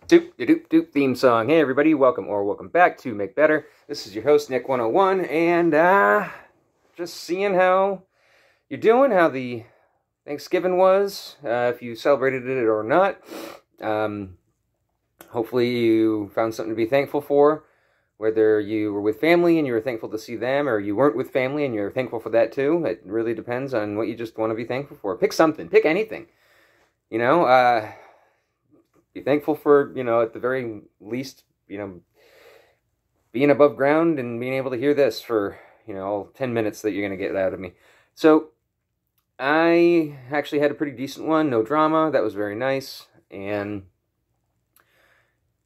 Doop de doop doop theme song. Hey everybody, welcome back to Make Better. This is your host Nick 101, and just seeing how you're doing, how the Thanksgiving was, if you celebrated it or not. Hopefully you found something to be thankful for, whether you were with family and you were thankful to see them, or you weren't with family and you're thankful for that too. It really depends on what you just want to be thankful for. Pick something, pick anything. Be thankful for, at the very least, being above ground and being able to hear this for, all 10 minutes that you're going to get out of me. So, I actually had a pretty decent one, no drama, that was very nice, and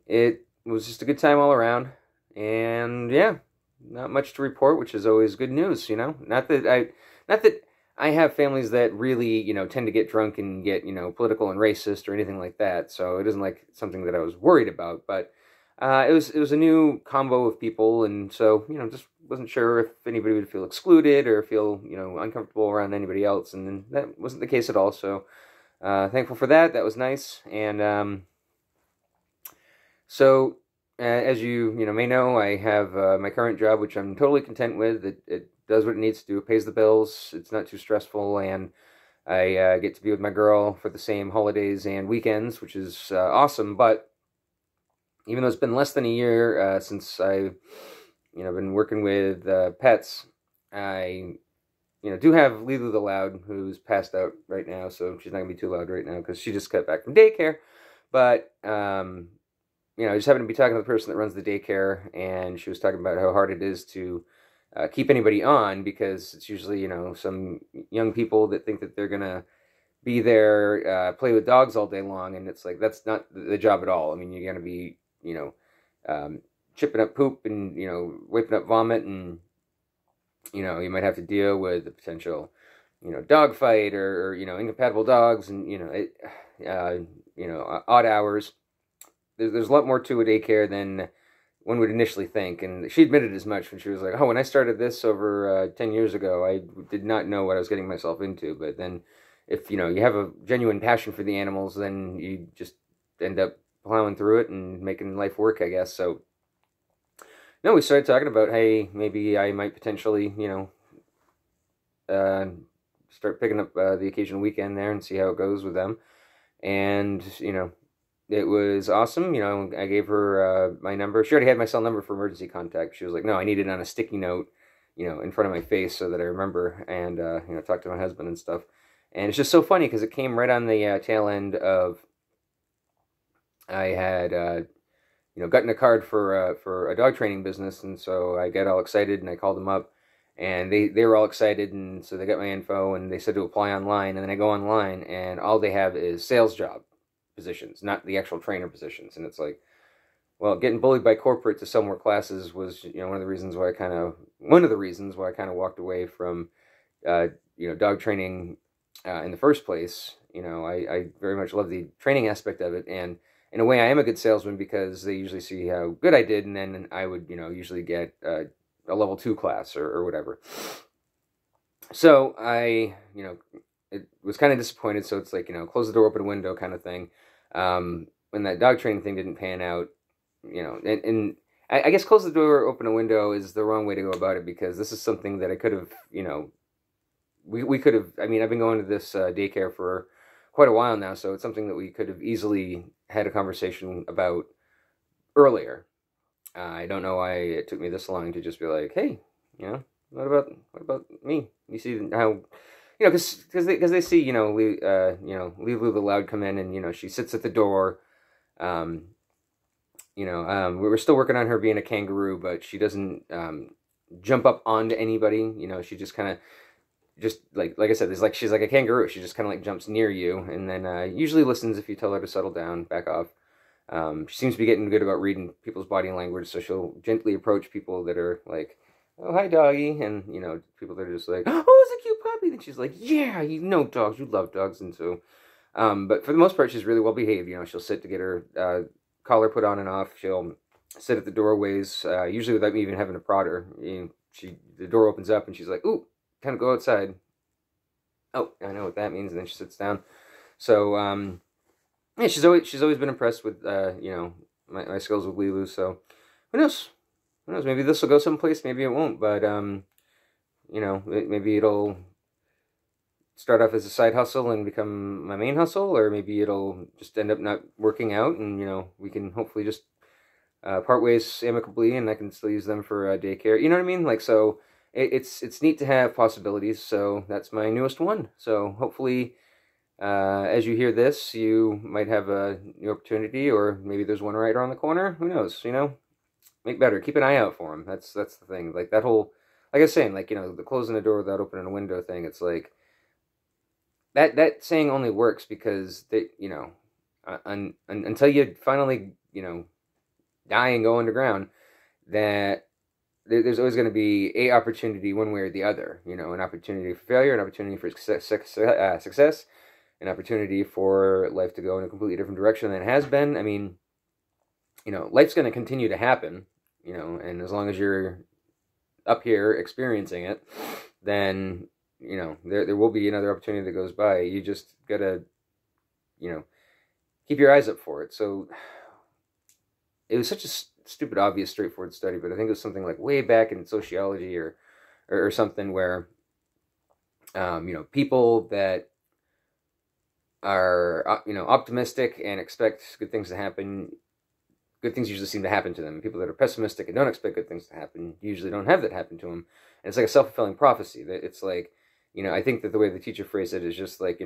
it was just a good time all around, and yeah, not much to report, which is always good news, not that I have families that really, tend to get drunk and get, political and racist or anything like that. So it isn't like something that I was worried about. But it was a new combo of people, and so just wasn't sure if anybody would feel excluded or feel uncomfortable around anybody else, and then that wasn't the case at all. So thankful for that. That was nice, and so. As you may know, I have my current job, which I'm totally content with. It does what it needs to do. It pays the bills. It's not too stressful, and I get to be with my girl for the same holidays and weekends, which is awesome. But even though it's been less than a year since I've been working with pets, I do have Lulu the Loud, who's passed out right now, so she's not gonna be too loud right now because she just got back from daycare. But I just happened to be talking to the person that runs the daycare, and she was talking about how hard it is to keep anybody on, because it's usually, some young people that think that they're going to be there, play with dogs all day long, and it's like, that's not the job at all. I mean, you're going to be, chipping up poop and, wiping up vomit, and, you might have to deal with the potential, dog fight or incompatible dogs and, odd hours. There's a lot more to a daycare than one would initially think, and she admitted as much when she was like, "Oh, when I started this over 10 years ago, I did not know what I was getting myself into." But then, if you have a genuine passion for the animals, then you just end up plowing through it and making life work, I guess. So, no, we started talking about, hey, maybe I might potentially, start picking up the occasional weekend there and see how it goes with them, and it was awesome. I gave her my number. She already had my cell number for emergency contact. She was like, no, I need it on a sticky note, in front of my face so that I remember, and, talk to my husband and stuff. And it's just so funny because it came right on the tail end of, I had, gotten a card for a dog training business, and so I got all excited, and I called them up, and they were all excited, and so they got my info, and they said to apply online, and then I go online, and all they have is sales job positions, not the actual trainer positions. And it's like, well, getting bullied by corporate to sell more classes was, one of the reasons why I kind of walked away from, dog training in the first place. I very much love the training aspect of it, and in a way, I am a good salesman because they usually see how good I did, and then I would, usually get a level 2 class or whatever. So I, it was kind of disappointed. So it's like, close the door, open a window kind of thing. When that dog training thing didn't pan out, and I guess close the door, open a window is the wrong way to go about it, because this is something that I could have, we could have, I've been going to this daycare for quite a while now, so it's something that we could have easily had a conversation about earlier. I don't know why it took me this long to just be like, hey, what about me? You see how, because they see, Lulu the Loud come in, and, she sits at the door. We were still working on her being a kangaroo, but she doesn't jump up onto anybody. She just kind of, like I said, she's like a kangaroo. She just kind of like jumps near you, and then usually listens if you tell her to settle down, back off. She seems to be getting good about reading people's body language, so she'll gently approach people that are like, "Oh, hi, doggy," and people that are just like, "Oh, it's a cute puppy." And she's like, "Yeah, you know dogs, you love dogs," and so, but for the most part, she's really well behaved. She'll sit to get her collar put on and off. She'll sit at the doorways, usually without me even having to prod her. The door opens up, and she's like, "Ooh, kind of go outside." Oh, I know what that means, and then she sits down. So, yeah, she's always been impressed with my skills with Lilu. So who knows? Who knows? Maybe this will go someplace. Maybe it won't. But maybe it'll start off as a side hustle and become my main hustle, or maybe it'll just end up not working out, and we can hopefully just part ways amicably, and I can still use them for daycare. You know what I mean? Like, so it's neat to have possibilities. So that's my newest one. So hopefully, as you hear this, you might have a new opportunity, or maybe there's one right around the corner. Who knows? Make better. Keep an eye out for them. That's the thing. Like that whole, like I was saying, like the closing the door without opening a window thing. It's like that saying only works because until you finally die and go underground, that there's always going to be a opportunity one way or the other. An opportunity for failure, an opportunity for success, an opportunity for life to go in a completely different direction than it has been. I mean, life's going to continue to happen, and as long as you're up here experiencing it, then, there will be another opportunity that goes by. You just got to, keep your eyes up for it. So it was such a stupid, obvious, straightforward study, but I think it was something like way back in sociology or something where, people that are, optimistic and expect good things to happen, good things usually seem to happen to them. People that are pessimistic and don't expect good things to happen usually don't have that happen to them. And it's like a self-fulfilling prophecy. That it's like, I think that the way the teacher phrased it is just like,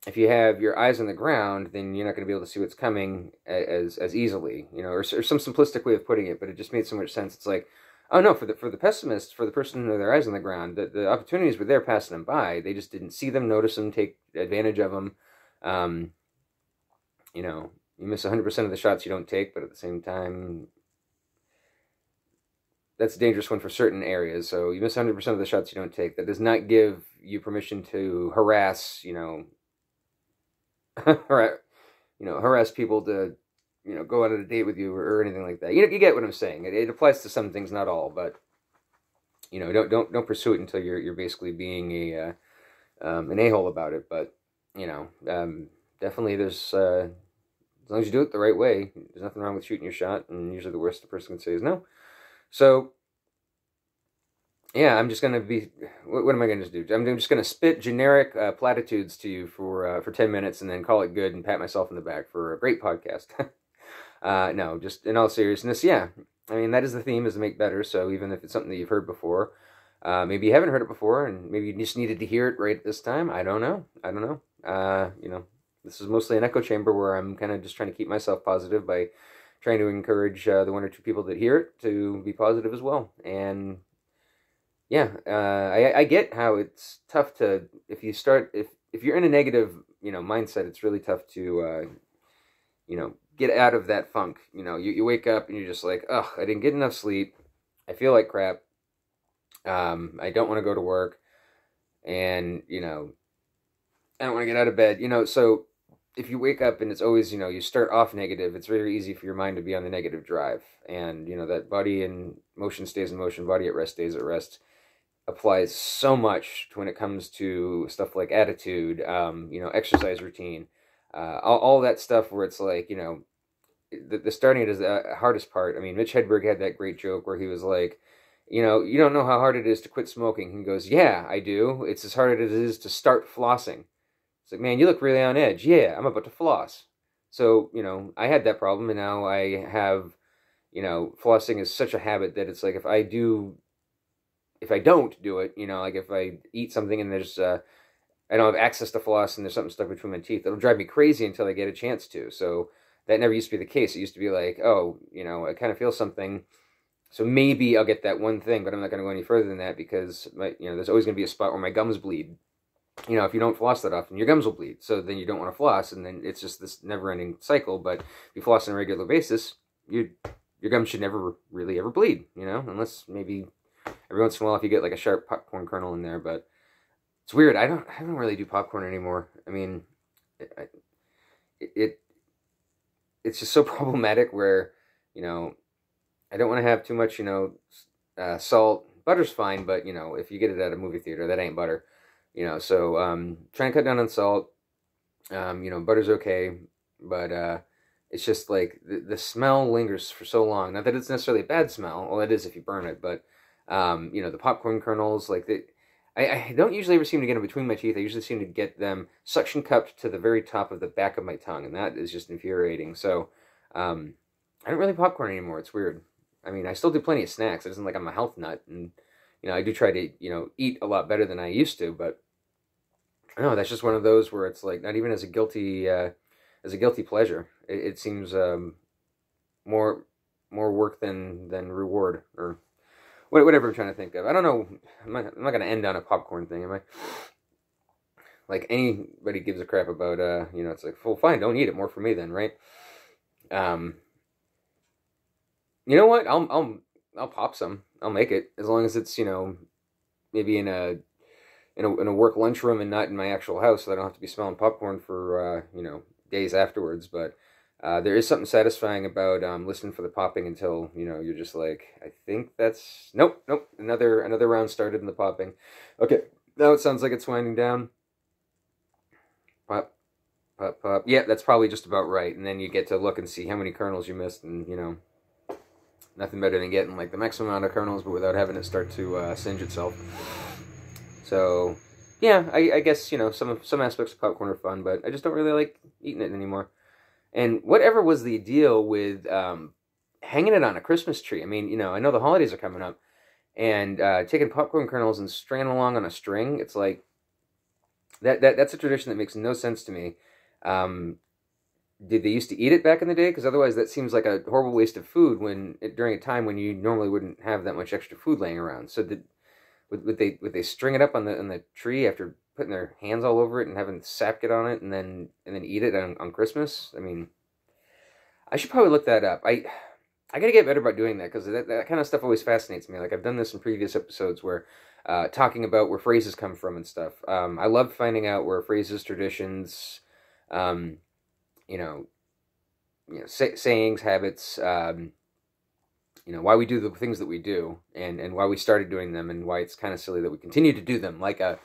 if you have your eyes on the ground, then you're not going to be able to see what's coming as easily, or some simplistic way of putting it, but it just made so much sense. It's like, oh no, for the pessimist, for the person who had their eyes on the ground, the opportunities were there passing them by. They just didn't see them, notice them, take advantage of them. You miss 100% of the shots you don't take, but at the same time, that's a dangerous one for certain areas. So you miss 100% of the shots you don't take. That does not give you permission to harass, harass people to, go out on a date with you or anything like that. You get what I'm saying. It applies to some things, not all, but don't pursue it until you're basically being an a-hole about it. But definitely there's as long as you do it the right way, there's nothing wrong with shooting your shot, and usually the worst the person can say is no. So yeah, I'm just gonna be. What am I gonna do? I'm just gonna spit generic platitudes to you for 10 minutes, and then call it good and pat myself in the back for a great podcast. No, just in all seriousness, yeah. I mean, that is the theme: is to make better. So even if it's something that you've heard before, maybe you haven't heard it before, and maybe you just needed to hear it right at this time. I don't know. This is mostly an echo chamber where I'm kind of just trying to keep myself positive by trying to encourage the one or two people that hear it to be positive as well. And yeah, I get how it's tough to, if you're in a negative, mindset, it's really tough to, get out of that funk. You wake up and you're just like, ugh, I didn't get enough sleep. I feel like crap. I don't want to go to work, and, I don't want to get out of bed, so if you wake up and it's always, you start off negative, it's very easy for your mind to be on the negative drive. And, that body in motion stays in motion, body at rest stays at rest applies so much to when it comes to stuff like attitude, exercise routine, all that stuff where it's like, the starting it is the hardest part. I mean, Mitch Hedberg had that great joke where he was like, you don't know how hard it is to quit smoking. He goes, yeah, I do. It's as hard as it is to start flossing. It's like, man, you look really on edge. Yeah, I'm about to floss. So, I had that problem, and now I have, flossing is such a habit that it's like if I don't do it, like if I eat something and there's, I don't have access to floss and there's something stuck between my teeth, it'll drive me crazy until I get a chance to. So that never used to be the case. It used to be like, oh, I kind of feel something, so maybe I'll get that one thing, but I'm not going to go any further than that because there's always going to be a spot where my gums bleed. If you don't floss that often, your gums will bleed. So then you don't want to floss, and then it's just this never-ending cycle. But if you floss on a regular basis, your gums should never really ever bleed, unless maybe every once in a while if you get like a sharp popcorn kernel in there. But it's weird. I don't really do popcorn anymore. I mean, it's just so problematic where, I don't want to have too much, salt. Butter's fine, but, if you get it at a movie theater, that ain't butter. So try and cut down on salt. Butter's okay. but it's just like the smell lingers for so long. Not that it's necessarily a bad smell. Well, it is if you burn it, but the popcorn kernels, like I don't usually ever seem to get them between my teeth. I usually seem to get them suction cupped to the very top of the back of my tongue, and that is just infuriating. So I don't really popcorn anymore. It's weird. I mean, I still do plenty of snacks. It isn't like I'm a health nut, and I do try to eat a lot better than I used to. But I don't know, that's just one of those where it's like not even as a guilty pleasure. It seems more work than reward, or whatever I'm trying to think of. I don't know. I'm not going to end on a popcorn thing, am I? Like anybody gives a crap about it's like, well, fine, don't eat it. More for me then, right? You know what? I'll pop some. I'll make it as long as it's maybe in a work lunchroom and not in my actual house, so I don't have to be smelling popcorn for days afterwards. But there is something satisfying about listening for the popping until you're just like, I think that's nope. Another round started in the popping. Okay, now it sounds like it's winding down. Pop, pop, pop. Yeah, that's probably just about right. And then you get to look and see how many kernels you missed, and nothing better than getting like the maximum amount of kernels, but without having it start to singe itself. So, yeah, I guess some aspects of popcorn are fun, but I just don't really like eating it anymore. And whatever was the deal with hanging it on a Christmas tree? I mean, I know the holidays are coming up, and taking popcorn kernels and stringing them along on a string. It's like that's a tradition that makes no sense to me. Did they used to eat it back in the day? Because otherwise, that seems like a horrible waste of food during a time when you normally wouldn't have that much extra food laying around. So would they string it up on the tree after putting their hands all over it and having sap get on it, and then eat it on Christmas? I mean, I should probably look that up. I gotta get better about doing that, because that kind of stuff always fascinates me. Like, I've done this in previous episodes where talking about where phrases come from and stuff. I love finding out where phrases, traditions, sayings, habits, why we do the things that we do, and why we started doing them, and why it's kind of silly that we continue to do them, like a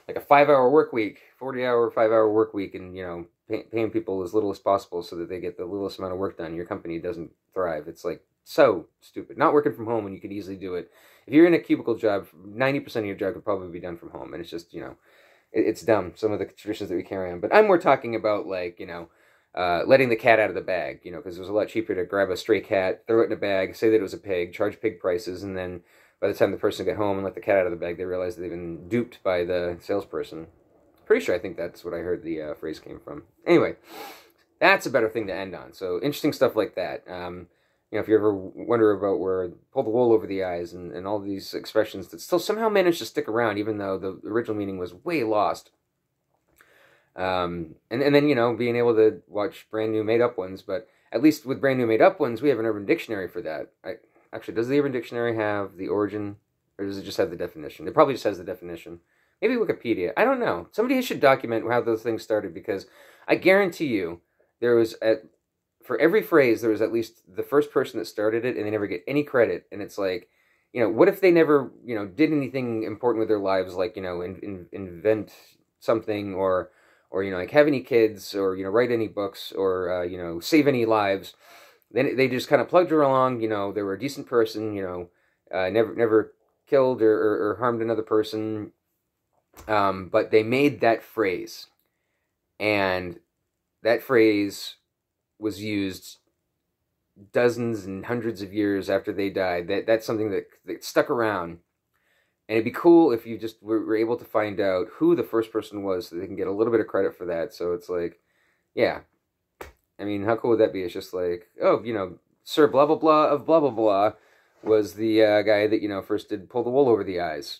5-hour work week, 40-hour, 5-hour work week, and paying people as little as possible so that they get the littlest amount of work done. Your company doesn't thrive. It's like so stupid. Not working from home when you could easily do it. If you're in a cubicle job, 90% of your job could probably be done from home, and it's just it's dumb, some of the traditions that we carry on. But I'm more talking about like letting the cat out of the bag, because it was a lot cheaper to grab a stray cat, throw it in a bag, say that it was a pig, charge pig prices, and then by the time the person got home and let the cat out of the bag, they realized they'd been duped by the salesperson. Pretty sure I think that's what I heard the phrase came from. Anyway, that's a better thing to end on. So interesting stuff like that. If you ever wonder about where pull the wool over the eyes and all these expressions that still somehow manage to stick around, even though the original meaning was way lost. And then being able to watch brand new made up ones, but at least with brand new made up ones, we have an Urban Dictionary for that. Actually, does the Urban Dictionary have the origin, or does it just have the definition? It probably just has the definition. Maybe Wikipedia. I don't know. Somebody should document how those things started, because I guarantee you there was for every phrase there was at least the first person that started it, and they never get any credit. And it's like, what if they never did anything important with their lives, like invent something, or like have any kids, or write any books, or save any lives. Then they just kind of plugged her along. They were a decent person. Never killed or harmed another person. But they made that phrase, and that phrase was used dozens and hundreds of years after they died. That's something that stuck around. And it'd be cool if you just were able to find out who the first person was, so they can get a little bit of credit for that. So it's like, yeah. I mean, how cool would that be? It's just like, oh, Sir blah, blah, blah of blah, blah, blah was the guy that, first did pull the wool over the eyes.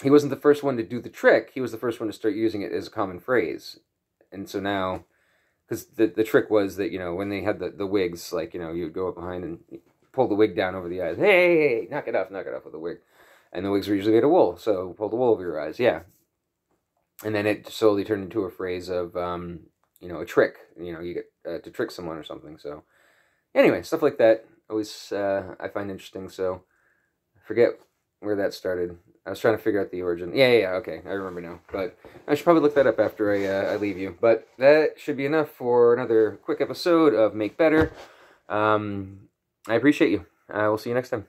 He wasn't the first one to do the trick. He was the first one to start using it as a common phrase. And so now, because the trick was that, when they had the wigs, like, you'd go up behind and pull the wig down over the eyes. Hey, knock it off with the wig. And the wigs were usually made of wool, so pull the wool over your eyes, yeah. And then it slowly turned into a phrase of, a trick. You get to trick someone or something. So anyway, stuff like that always I find interesting. So I forget where that started. I was trying to figure out the origin. Yeah, okay, I remember now. But I should probably look that up after I leave you. But that should be enough for another quick episode of Make Better. I appreciate you. We'll see you next time.